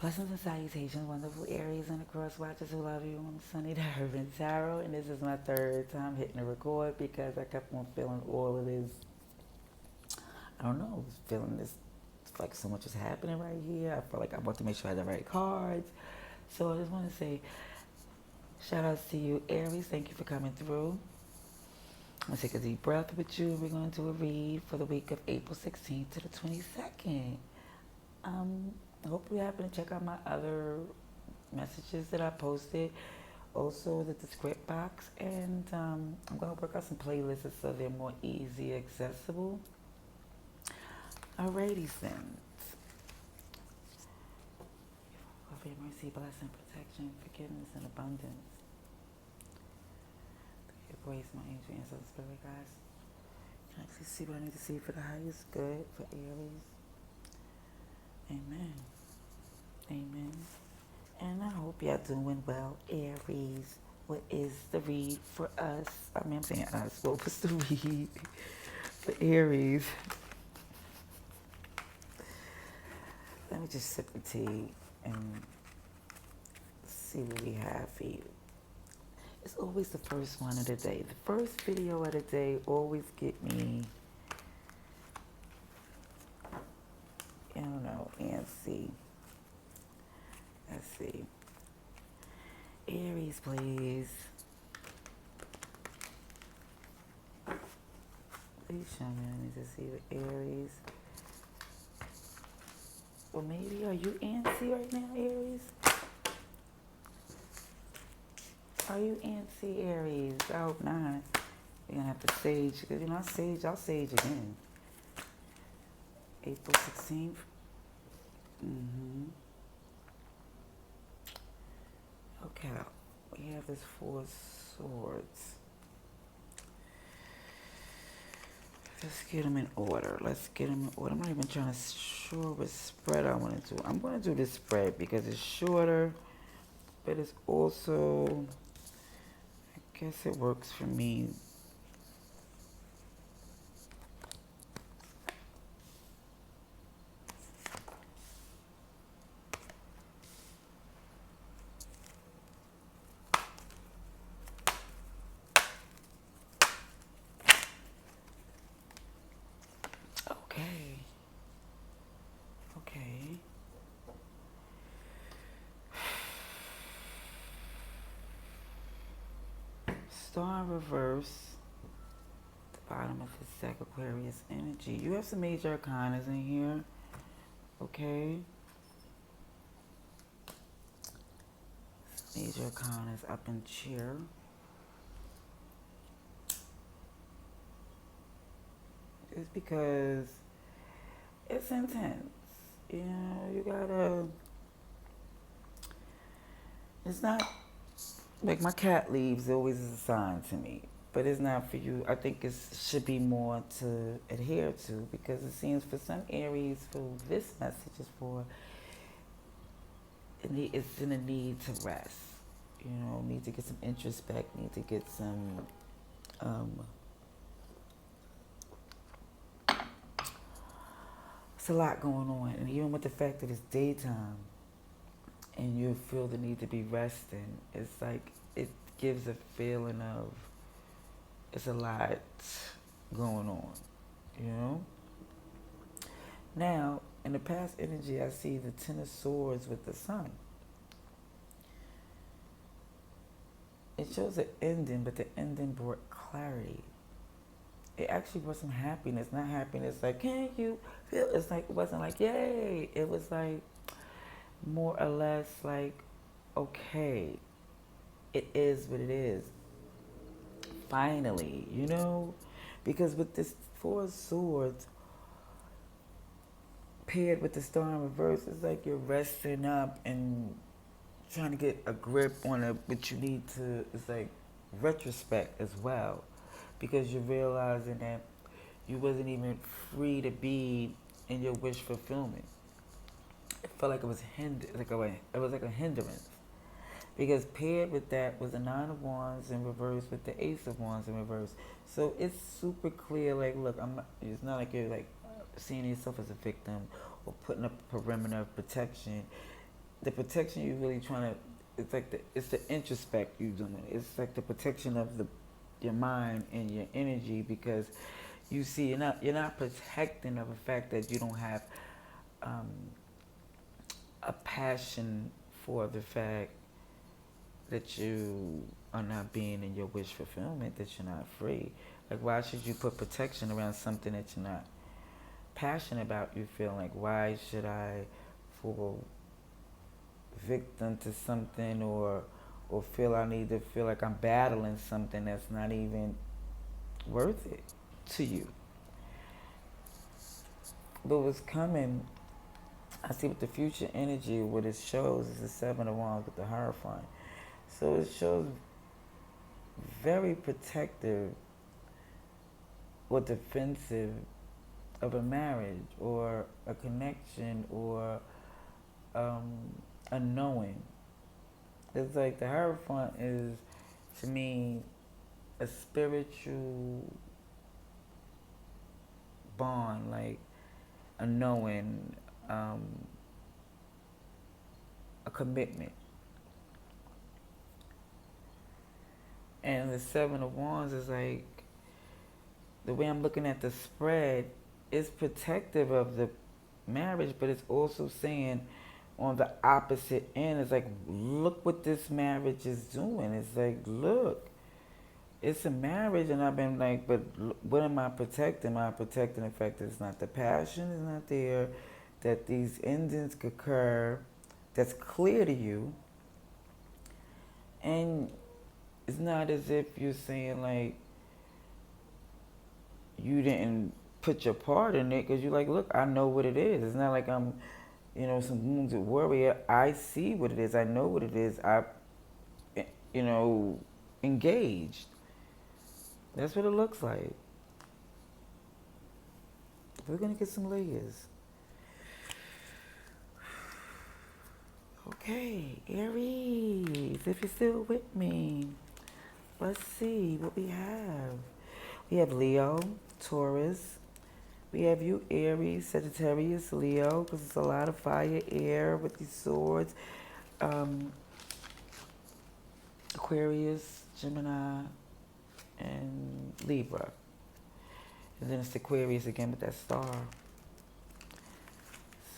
Blessings and salutations, wonderful Aries and the cross watchers who love you. I'm Sunni the Hermit Tarot, and this is my third time hitting the record because I kept on feeling all of this. I don't know, I was feeling this, it's like so much is happening right here. I felt like I want to make sure I had the right cards. So I just want to say shout outs to you, Aries. Thank you for coming through. I'm going to take a deep breath with you. We're going to do a read for the week of April 16th to the 22nd. I hope you happen to check out my other messages that I posted, also the script box, and I'm going to work out some playlists so they're more easy accessible. Alrighty then. For your mercy, blessing, protection, forgiveness, and abundance. Your grace, my angel, and the spirit guys. Can I actually see what I need to see for the highest good for Aries? Amen. Amen. And I hope y'all doing well, Aries. What is the read for us? I'm saying us. What was the read for Aries? Let me just sip the tea and see what we have for you. It's always the first one of the day. The first video of the day always get me, I don't know, antsy. Let's see. Aries, please. Please show me. I need to see the Aries. Well, maybe, are you antsy right now, Aries? Are you antsy, Aries? I hope not. We're going to have to sage, because I'll sage again. April 16th. Okay, we have this Four Swords. Let's get them in order. I'm not even trying to sure what spread I want to do. I'm going to do this spread because it's shorter, but it's also, I guess it works for me. Okay. Star in reverse. The bottom of the deck, Aquarius energy. You have some major arcanas in here. Okay. Major arcanas up in cheer. It's because it's intense. You know, you gotta, it's not, like my cat leaves always is a sign to me, but it's not for you. I think it should be more to adhere to, because it seems for some Aries who this message is for, it's in a need to rest. You know, need to get some introspect, need to get some, it's a lot going on. And even with the fact that it's daytime and you feel the need to be resting, it's like, it gives a feeling of, it's a lot going on, you know? Now, in the past energy, I see the Ten of Swords with the Sun. It shows an ending, but the ending brought clarity. It actually brought some happiness, not happiness like, can you feel? It's like, it wasn't like, yay. It was like, more or less like, okay, it is what it is. Finally, you know? Because with this Four Swords, paired with the Star in reverse, it's like you're resting up and trying to get a grip on it, but you need to, it's like retrospect as well, because you're realizing that you wasn't even free to be in your wish fulfillment. It felt like it was it was like a hindrance, because paired with that was the Nine of Wands in reverse with the Ace of Wands in reverse. So it's super clear, like, look, it's not like you're like seeing yourself as a victim or putting up a perimeter of protection. the protection you really trying to, it's the introspect you doing. It's like the protection of your mind and your energy, because you see you're not protecting of the fact that you don't have um, a passion for the fact that you are not being in your wish fulfillment, that you're not free. Like, why should you put protection around something that you're not passionate about? You feel like, why should I fall victim to something, or feel I need to feel like I'm battling something that's not even worth it to you? But what's coming, I see with the future energy, what it shows is the Seven of Wands with the Hierophant. So it shows very protective or defensive of a marriage or a connection or um, a knowing. It's like the Hierophant is, to me, a spiritual bond, like a knowing, a commitment. And the Seven of Wands is like, the way I'm looking at the spread, is protective of the marriage, but it's also saying on the opposite end, it's like, look what this marriage is doing. It's like, look, it's a marriage, and I've been like, but what am I protecting? Am I protecting the fact that it's not the passion is not there, that these endings could occur, that's clear to you, and it's not as if you're saying like you didn't put your part in it, because you're like, look, I know what it is. It's not like I'm, some wounded warrior. I see what it is. I know what it is. You know, engaged. That's what it looks like. We're gonna get some layers. Okay, Aries, if you're still with me, let's see what we have. We have Leo, Taurus. We have you, Aries, Sagittarius, Leo, because it's a lot of fire, air with these swords. Aquarius, Gemini, and Libra. And then it's Aquarius again with that star.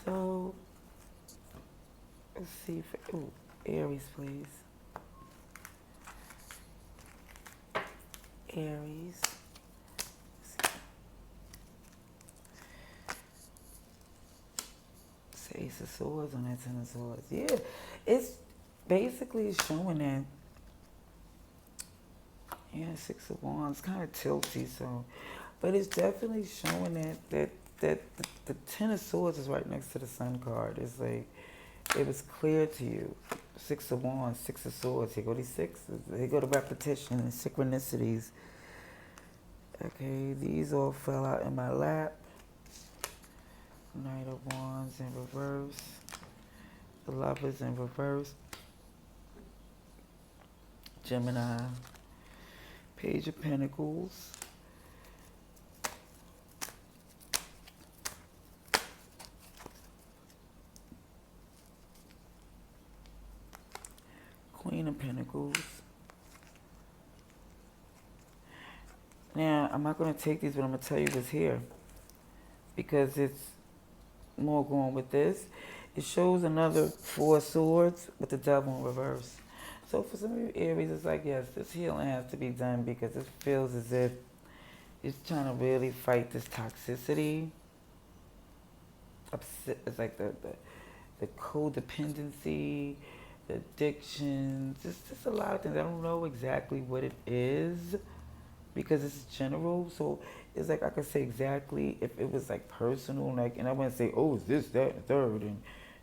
So, let's see. Aries, please. Aries. It's Ace of Swords on that Ten of Swords. Yeah, it's basically showing that. Yeah, Six of Wands, kind of tilty, so, but it's definitely showing that the Ten of Swords is right next to the Sun card. It's like, it was clear to you. Six of Wands, Six of Swords. Here go these sixes. Here go the repetition and synchronicities. Okay, these all fell out in my lap. Knight of Wands in reverse. The Lovers in reverse. Gemini. Page of Pentacles. Queen of Pentacles. Now, I'm not going to take these, but I'm going to tell you what's here, because it's more going with this. It shows another Four of Swords with the Devil in reverse. So for some of you Aries, it's like, yes, this healing has to be done, because it feels as if it's trying to really fight this toxicity. It's like the codependency, the addictions, just a lot of things. I don't know exactly what it is, because it's general. So it's like I could say exactly if it was like personal, like, and I wouldn't say, oh, it's this, that, and third,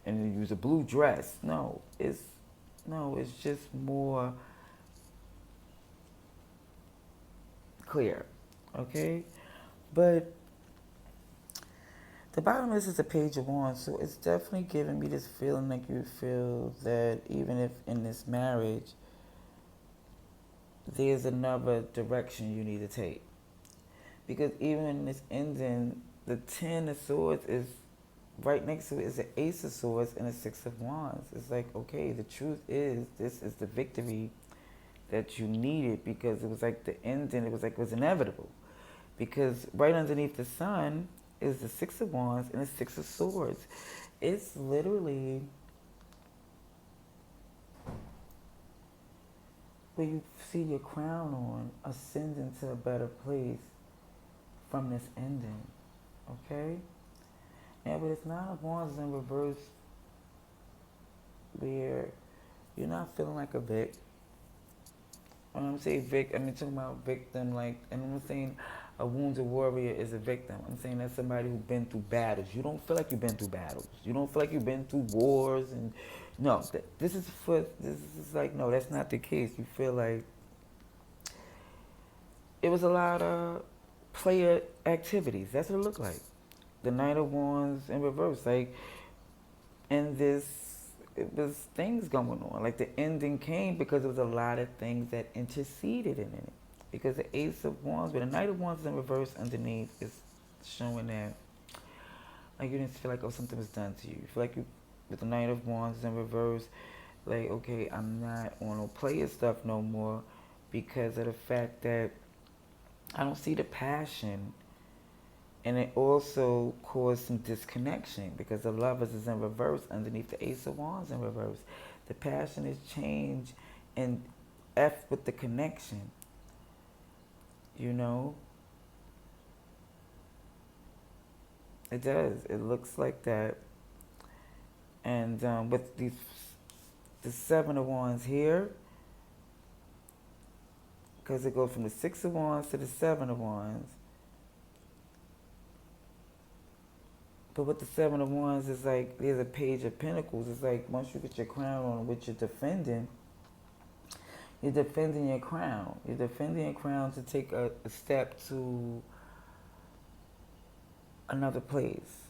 and use a blue dress. No, it's just more clear, okay? But the bottom of this is a Page of Wands, so it's definitely giving me this feeling like you feel that even if in this marriage, there's another direction you need to take. Because even in this ending, the Ten of Swords is right next to it is the Ace of Swords and the Six of Wands. It's like, okay, the truth is, this is the victory that you needed, because it was like the ending, it was like it was inevitable. Because right underneath the sun is the Six of Wands and the Six of Swords. It's literally where you see your crown on, ascending to a better place from this ending. Okay? Yeah, but it's Nine of Wands in reverse, where you're not feeling like a Vic. When I'm saying Vic, I mean talking about victim, like, and I'm not saying a wounded warrior is a victim. I'm saying that's somebody who's been through battles. You don't feel like you've been through battles. You don't feel like you've been through wars, and no, this is like, no, that's not the case. You feel like it was a lot of player activities. That's what it looked like. The Knight of Wands in reverse, like, and it was things going on. Like the ending came because there was a lot of things that interceded in it. Because the Ace of Wands, but the Knight of Wands in reverse underneath is showing that, like, you didn't feel like, oh, something was done to you. You feel like you, with the Knight of Wands in reverse, like, okay, I'm not on no player stuff no more, because of the fact that I don't see the passion. And it also caused some disconnection, because the Lovers is in reverse underneath the Ace of Wands in reverse. The passion is changed and F with the connection, you know? It does. It looks like that. And with the Seven of Wands here, because it goes from the Six of Wands to the Seven of Wands. But with the Seven of Wands, it's like there's a Page of Pentacles. It's like once you get your crown on, which you're defending your crown. You're defending your crown to take a step to another place.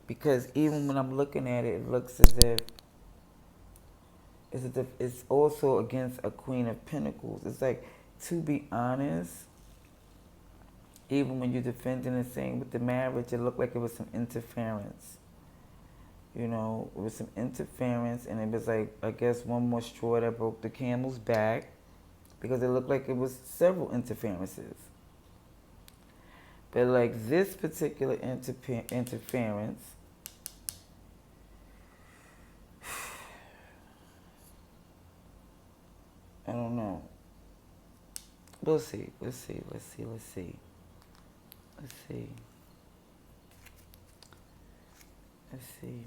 Because even when I'm looking at it, it looks as if it's also against a Queen of Pentacles. It's like, to be honest, even when you're defending and saying with the marriage, it looked like it was some interference. You know, it was some interference, and it was like, I guess, one more straw that broke the camel's back, because it looked like it was several interferences. But like this particular interference, I don't know. We'll see. Let's see. Let's see. Let's see. Let's see. Let's see.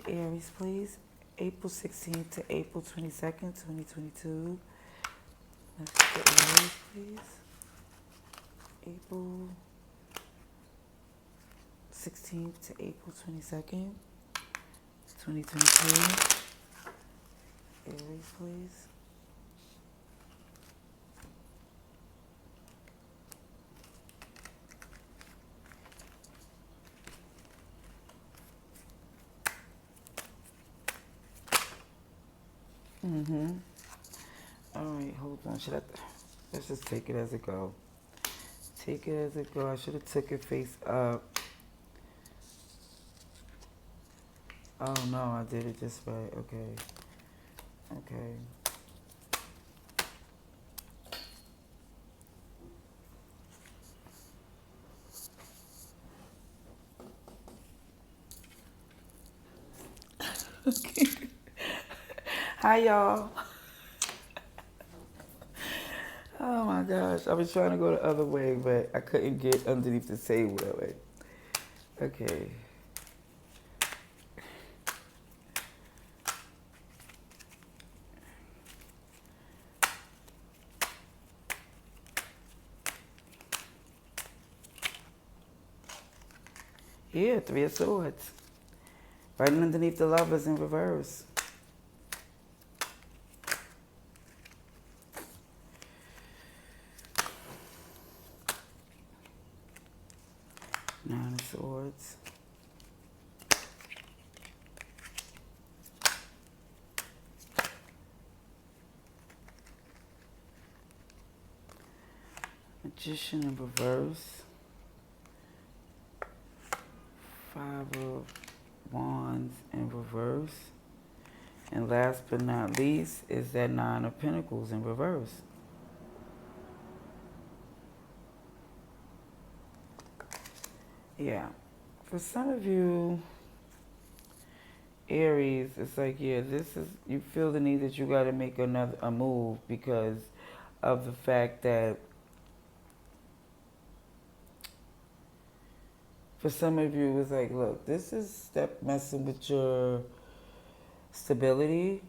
Aries, please. April 16th to April 22nd, 2022. Let's get Aries, please. April 16th to April 22nd, 2022. Aries, please. All right, hold on. Let's just take it as it go. Take it as it go. I should have took it face up. Oh no, I did it just right. Okay. Okay. Okay. Hi, y'all. Oh my gosh. I was trying to go the other way, but I couldn't get underneath the table that way. Okay. Here, Three of Swords. Right underneath the Lovers in reverse. Nine Magician in reverse. Five of Wands in reverse. And last but not least is that Nine of Pentacles in reverse. Yeah. For some of you, Aries, it's like, yeah, this is, you feel the need that you got to make a move because of the fact that for some of you, it's like, look, this is step messing with your stability.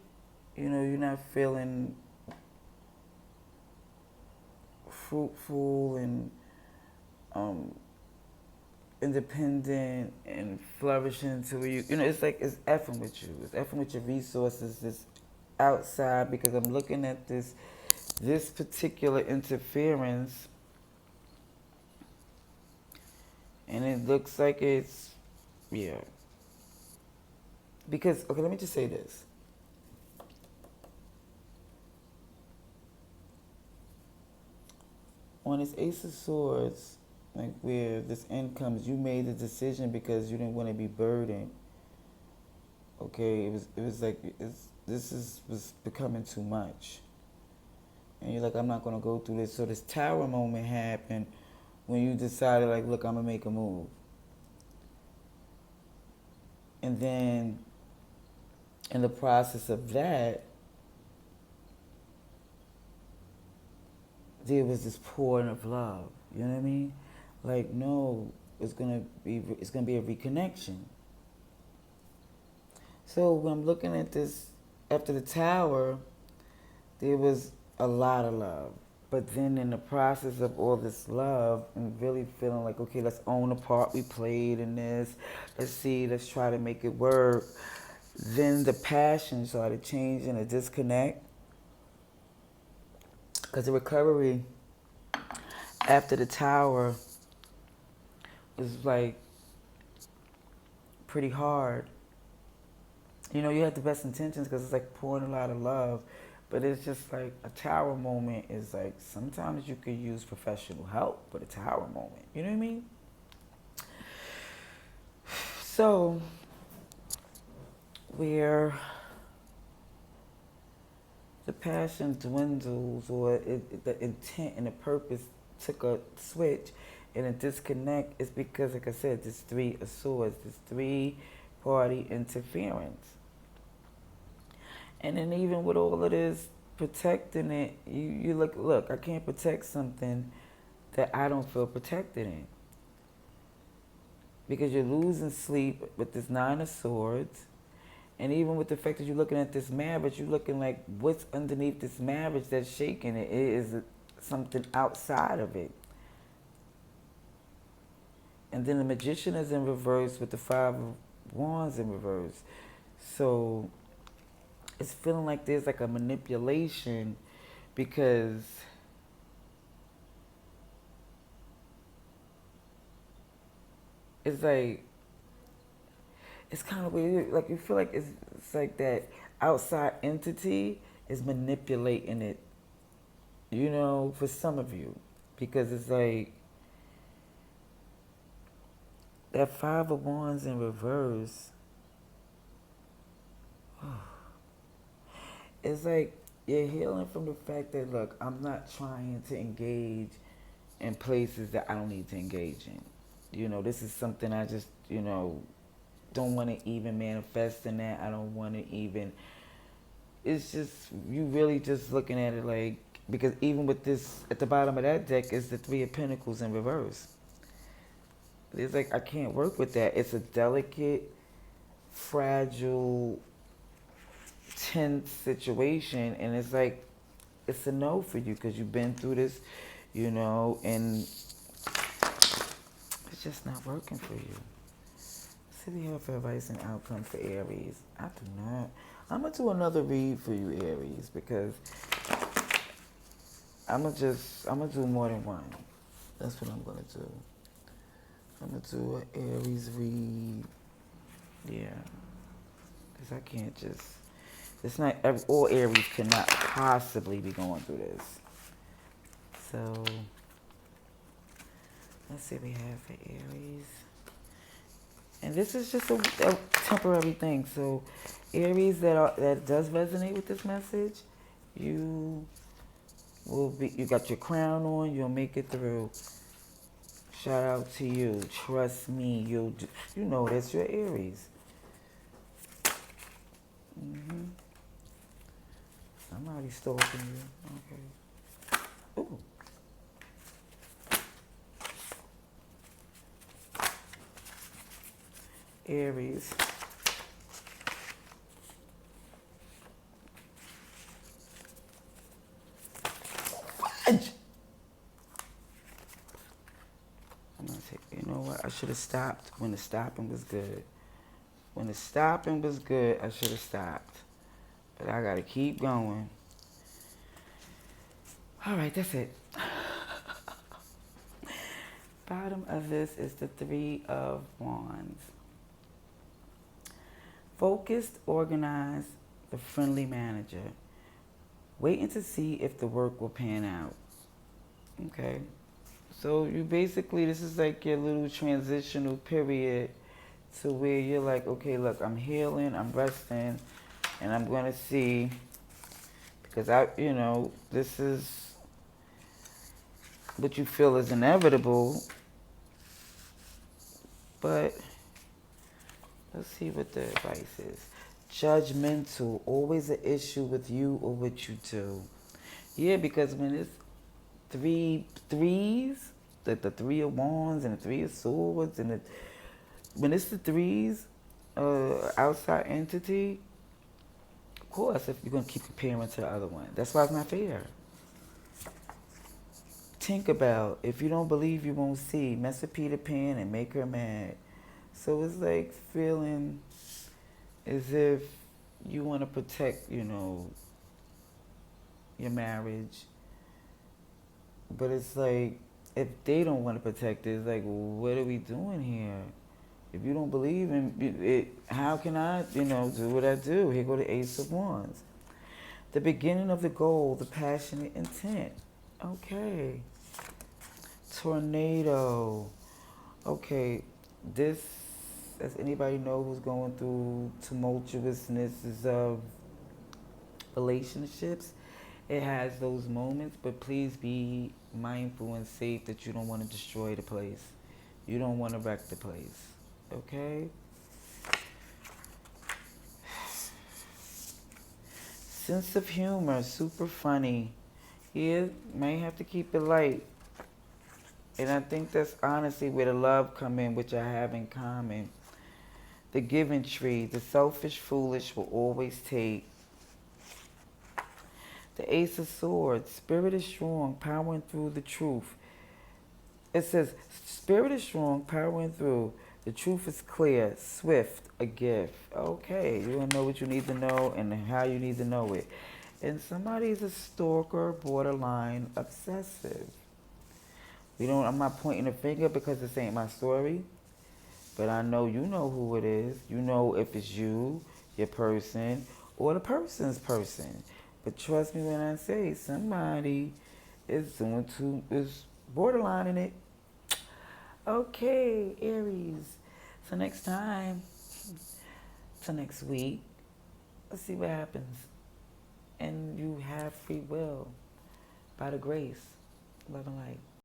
You know, you're not feeling fruitful and independent and flourishing to where you know, it's like it's effing with you. It's effing with your resources. It's outside because I'm looking at this particular interference, and it looks like it's, yeah. Because, okay, let me just say this. On this Ace of Swords, like where this end comes, you made the decision because you didn't want to be burdened. Okay, it was like was becoming too much, and you're like, I'm not gonna go through this. So this Tower moment happened when you decided, like, look, I'm gonna make a move, and then in the process of that, there was this pouring of love. You know what I mean? Like, no, it's gonna be a reconnection. So when I'm looking at this after the Tower, there was a lot of love. But then in the process of all this love and really feeling like, okay, let's own the part we played in this. Let's try to make it work. Then the passion started changing, a disconnect. Because the recovery after the Tower was like pretty hard. You know, you had the best intentions because it's like pouring a lot of love. But it's just like a Tower moment is like, sometimes you could use professional help, but a Tower moment, you know what I mean? So, where the passion dwindles or the intent and the purpose took a switch and a disconnect is because, like I said, this Three of Swords, this three-party interference. And then even with all of this protecting it, you look, I can't protect something that I don't feel protected in. Because you're losing sleep with this Nine of Swords. And even with the fact that you're looking at this marriage, you're looking like, what's underneath this marriage that's shaking it? It is something outside of it. And then the Magician is in reverse with the Five of Wands in reverse. So it's feeling like there's like a manipulation because it's like, it's kind of weird. Like you feel like it's like that outside entity is manipulating it, you know, for some of you. Because it's like that Five of Wands in reverse. It's like you're healing from the fact that, look, I'm not trying to engage in places that I don't need to engage in. You know, this is something I just, you know, don't want to even manifest in that. I don't want to even, it's just, you really just looking at it like, because even with this, at the bottom of that deck is the Three of Pentacles in reverse. It's like, I can't work with that. It's a delicate, fragile, tense situation, and it's like, it's a no for you because you've been through this, you know, and it's just not working for you. See, we have for advice and outcome for Aries. I do not. I'm going to do another read for you, Aries, because I'm going to do more than one. That's what I'm going to do. I'm going to do an Aries read. Yeah. Because I can't just, it's not, all Aries cannot possibly be going through this. So, Let's see what we have for Aries. And this is just a temporary thing. So Aries that does resonate with this message, you you got your crown on, you'll make it through. Shout out to you. Trust me, you know that's your Aries. Somebody's stalking you. Okay. Ooh. Aries. I'm gonna take, you know what? I should have stopped when the stopping was good. When the stopping was good, I should have stopped. But I gotta keep going. All right, that's it. Bottom of this is the Three of Wands. Focused, organized, the friendly manager. Waiting to see if the work will pan out. Okay. So you basically, this is like your little transitional period to where you're like, okay, look, I'm healing, I'm resting, and I'm going to see, because this is what you feel is inevitable, but let's see what the advice is. Judgmental, always an issue with you or what you do. Yeah, because when it's three threes, the Three of Wands and the Three of Swords, and when it's the threes, outside entity, of course, if you're going to keep comparing to the other one. That's why it's not fair. Think about, if you don't believe, you won't see. Mess with Peter Pan and make her mad. So it's like feeling as if you want to protect, your marriage. But it's like, if they don't want to protect it, it's like, well, what are we doing here? If you don't believe in it, how can I, do what I do? Here go the Ace of Wands. The beginning of the goal, the passionate intent. Okay. Tornado. Okay, this, as anybody know who's going through tumultuousness of relationships, it has those moments, but please be mindful and safe that you don't want to destroy the place. You don't want to wreck the place. Okay? Sense of humor, super funny. Yeah, may have to keep it light. And I think that's honestly where the love come in, which I have in common. The giving tree, the selfish, foolish will always take. The Ace of Swords, spirit is strong, powering through the truth. It says, spirit is strong, powering through. The truth is clear, swift, a gift. Okay, you don't know what you need to know and how you need to know it. And somebody's a stalker, borderline, obsessive. I'm not pointing a finger because this ain't my story. But I know you know who it is. You know if it's you, your person, or the person's person. But trust me when I say somebody is borderlining it. Okay, Aries. So next time, so next week, let's see what happens. And you have free will by the grace, love and light.